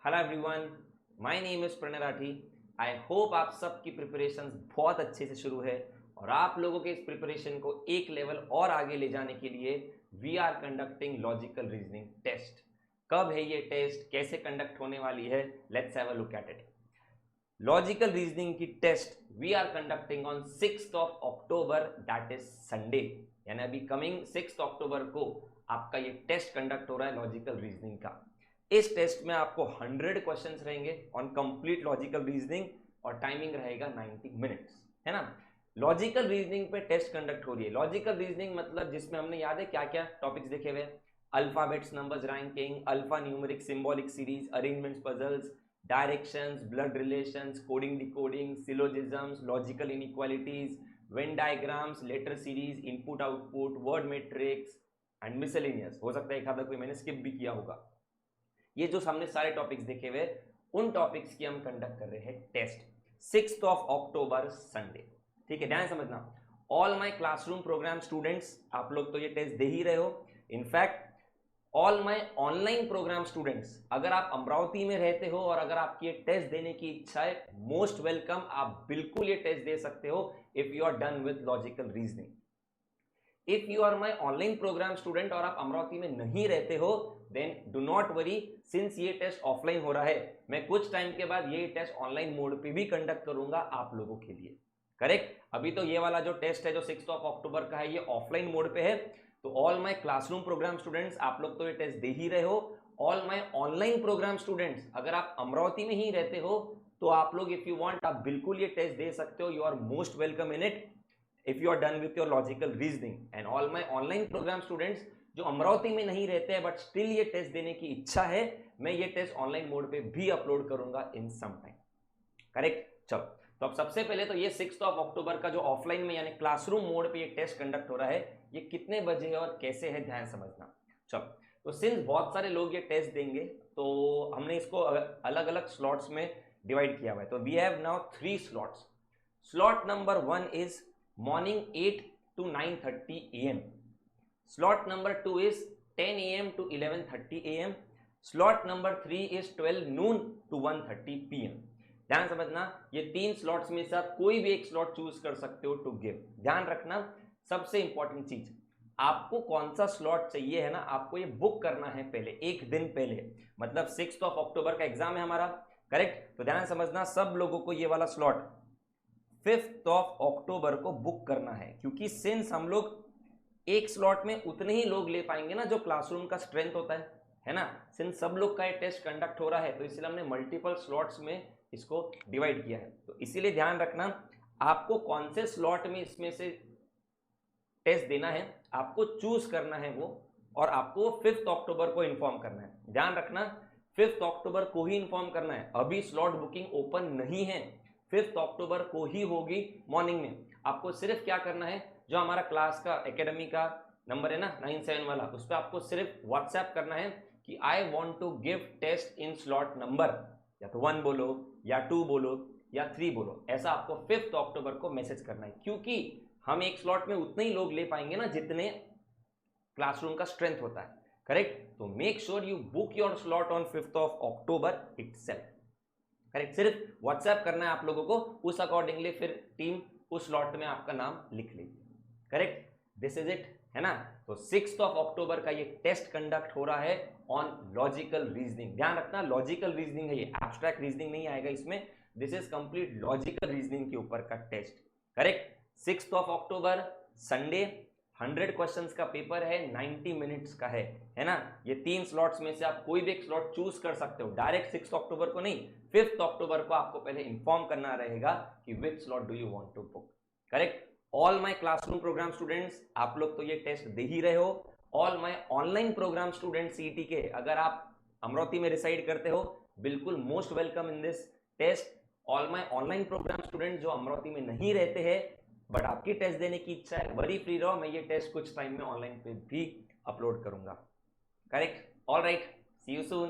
Hello everyone, my name is Pranay Rathi. I hope आप सबकी preparation बहुत अच्छे से शुरू है और आप लोगों के इस प्रिपरेशन को एक लेवल और आगे ले जाने के लिए we are conducting logical reasoning test. कब है ये टेस्ट, कैसे कंडक्ट होने वाली है, let's have a look at it. Logical reasoning की test we are conducting on 6th of October, that is Sunday, यानी अभी कमिंग 6th October को आपका ये टेस्ट कंडक्ट हो रहा है लॉजिकल रीजनिंग का। इस टेस्ट में आपको 100 क्वेश्चंस रहेंगे ऑन कंप्लीट लॉजिकल रीजनिंग और टाइमिंग रहेगा 90 मिनट्स, है ना। लॉजिकल रीजनिंग पे टेस्ट कंडक्ट हो रही है। लॉजिकल रीजनिंग मतलब जिसमें हमने याद है क्या क्या टॉपिक्स देखे हुए, alphabets, numbers, ranking, alpha numeric, symbolic series, arrangements, puzzles, directions, blood relations, coding decoding, syllogisms, logical inequalities, Venn diagrams, letter series, input output, word matrix and miscellaneous. हो सकता है एक आधा कोई मैंने स्किप भी किया होगा। ये जो सामने सारे टॉपिक्स देखे हुए उन टॉपिक्स की हम कंडक्ट कर रहे हैं test 6th of October Sunday. ठीक है, ध्यान समझना। All my classroom programme students, आप लोग तो ये टेस्ट दे ही रहे हो। In fact all my online program students, अगर आप अमरावती में रहते हो और अगर आपकी ये टेस्ट देने की इच्छा है, मोस्ट वेलकम, आप बिल्कुल ये टेस्ट दे सकते हो if you are done with logical reasoning. If you are my online programme student और आप अमरावती में नहीं रहते हो, then do not worry, since ये टेस्ट ऑफलाइन हो रहा है, मैं कुछ टाइम के बाद ये टेस्ट ऑनलाइन मोड पे भी कंडक्ट करूंगा आप लोगों के लिए। करेक्ट, अभी तो ये वाला जो टेस्ट है जो 6th of October का है, ये ऑफलाइन मोड पे है। तो all my classroom programme students, आप लोग तो ये टेस्ट दे ही रहे हो। All my online program students, अगर आप अमरावती में ही रहते हो तो आप लोग इफ यू वांट आप बिल्कुल ये टेस्ट दे सकते हो। You are most welcome in it if you are done with your logical reasoning। and all my online program students जो अमरावती में नहीं रहते हैं बट स्टिल ये टेस्ट देने की इच्छा है, मैं ये टेस्ट ऑनलाइन मोड पे भी अपलोड करूंगा इन सम टाइम। करेक्ट, चलो तो अब सबसे पहले तो ये 6th of October का जो ऑफलाइन में यानी क्लासरूम मोड पे ये टेस्ट कंडक्ट हो रहा है, ये कितने बजे है और कैसे है, ध्यान समझना। चलो, तो सिंस बहुत सारे लोग ये टेस्ट देंगे तो हमने इसको अलग अलग स्लॉट्स में डिवाइड किया हुआ है। तो we have now 3 slots. Slot number 1 is morning 8 to 9:30 am. Slot number 2 is 10 am to 11:30 am. Slot number 3 is 12 noon to 1:30 pm. ध्यान समझना, ये 3 स्लॉट्स में से आप कोई भी एक स्लॉट चूज कर सकते हो टू गिव। ध्यान रखना, सबसे इंपॉर्टेंट चीज, आपको कौन सा स्लॉट चाहिए है ना, आपको ये बुक करना है पहले, एक दिन पहले। मतलब 6th of October का एग्जाम है हमारा, करेक्ट। तो ध्यान समझना, सब लोगों को ये वाला स्लॉट 5th of October को बुक करना है, क्योंकि सिंस हम लोग एक स्लॉट में उतने ही लोग ले पाएंगे ना जो क्लासरूम का स्ट्रेंथ होता है ना। सिंस सब लोग का ये टेस्ट कंडक्ट हो रहा है तो इसलिए हमने मल्टीपल स्लॉट्स में इसको डिवाइड किया है। तो इसीलिए ध्यान रखना, आपको कौन से स्लॉट में इसमें से टेस्ट देना है, आपको चूज करना है वो, और आपको 5th October को इन्फॉर्म करना है। ध्यान रखना, 5th October को ही इन्फॉर्म करना है। अभी स्लॉट बुकिंग ओपन नहीं है, 5th October को ही होगी मॉर्निंग में। आपको सिर्फ क्या करना है, जो हमारा क्लास का एकेडमी का नंबर है ना 97 वाला, उस पर आपको सिर्फ व्हाट्सएप करना है कि I want to give test in slot number, या तो 1 बोलो या 2 बोलो या 3 बोलो, ऐसा आपको 5th October को मैसेज करना है। क्योंकि हम एक स्लॉट में उतने ही लोग ले पाएंगे ना जितने क्लासरूम का स्ट्रेंथ होता है, करेक्ट। तो make sure you book your slot on 5th of October itself. Correct, सिर्फ व्हाट्सएप करना है आप लोगों को, उस अकॉर्डिंगली फिर टीम उस स्लॉट में आपका नाम लिख लेगी। करेक्ट, दिस इज इट, है ना। तो 6th of October का ये टेस्ट कंडक्ट हो रहा है ऑन लॉजिकल रीजनिंग। ध्यान रखना, लॉजिकल रीजनिंग है ये, एब्स्ट्रैक्ट रीजनिंग नहीं आएगा इसमें। This is complete logical reasoning के ऊपर का test. Correct, 6th of October Sunday, 100 questions का पेपर है, 90 मिनट्स का है ना। ये 3 स्लॉट्स में से आप कोई भी एक स्लॉट चूज कर सकते हो। डायरेक्ट 6th October को नहीं, 5th October को आपको पहले इंफॉर्म करना रहेगा कि which slot do you want to book. Correct, all my classroom programme students, आप लोग तो ये टेस्ट दे ही रहे हो। All my online programme student CET के, अगर आप अमरावती में रिसाइड करते हो, बिल्कुल most welcome in this test. All my online programme student जो अमरावती में नहीं रहते हैं बट आपकी टेस्ट देने की इच्छा है, वरी फ्री रहो, मैं ये टेस्ट कुछ टाइम में ऑनलाइन पे भी अपलोड करूंगा। Correct, all right, see you soon.